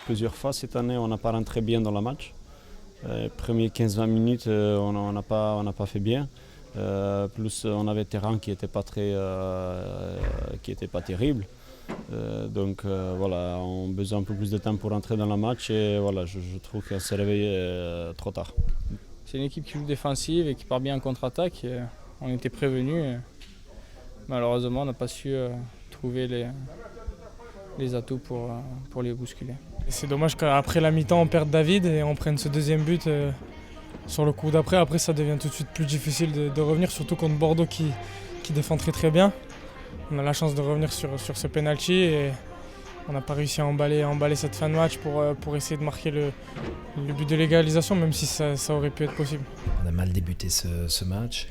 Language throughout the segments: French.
plusieurs fois cette année, on n'a pas rentré bien dans le match. Premiers 15-20 minutes, on n'a pas fait bien. Plus on avait terrain qui n'était pas terrible. Voilà, on a besoin un peu plus de temps pour rentrer dans le match et voilà, je trouve qu'on s'est réveillé trop tard. C'est une équipe qui joue défensive et qui part bien en contre-attaque. On était prévenus. Malheureusement, on n'a pas su trouver les atouts pour les bousculer. C'est dommage qu'après la mi-temps, on perde David et on prenne ce deuxième but sur le coup d'après. Après, ça devient tout de suite plus difficile de revenir, surtout contre Bordeaux qui défend très très bien. On a la chance de revenir sur ce penalty et on n'a pas réussi à emballer cette fin de match pour essayer de marquer le but de l'égalisation, même si ça aurait pu être possible. On a mal débuté ce match.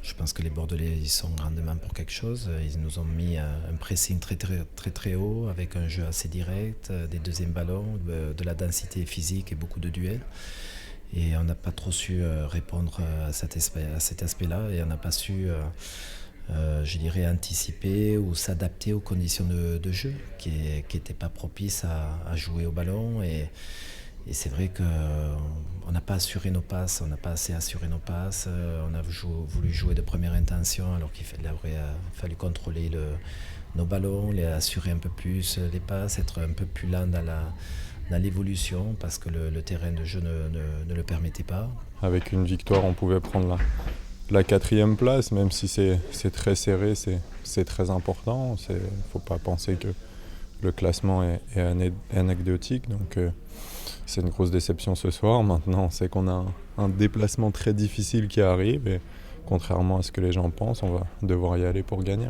Je pense que les Bordelais ils sont grandement pour quelque chose. Ils nous ont mis un pressing très haut avec un jeu assez direct, des deuxièmes ballons, de la densité physique et beaucoup de duels. Et on n'a pas trop su répondre à cet aspect-là et on n'a pas su, je dirais, anticiper ou s'adapter aux conditions de jeu qui n'étaient pas propices à jouer au ballon. Et c'est vrai qu'on n'a pas assuré nos passes, on n'a pas assez assuré nos passes. On a voulu jouer de première intention alors qu'il aurait fallu contrôler nos ballons, les assurer un peu plus les passes, être un peu plus lent dans l'évolution parce que le terrain de jeu ne le permettait pas. Avec une victoire, on pouvait prendre la 4e place, même si c'est très serré, c'est très important. Il ne faut pas penser que le classement est anecdotique. Donc, c'est une grosse déception ce soir. Maintenant, on sait qu'on a un déplacement très difficile qui arrive et contrairement à ce que les gens pensent, on va devoir y aller pour gagner.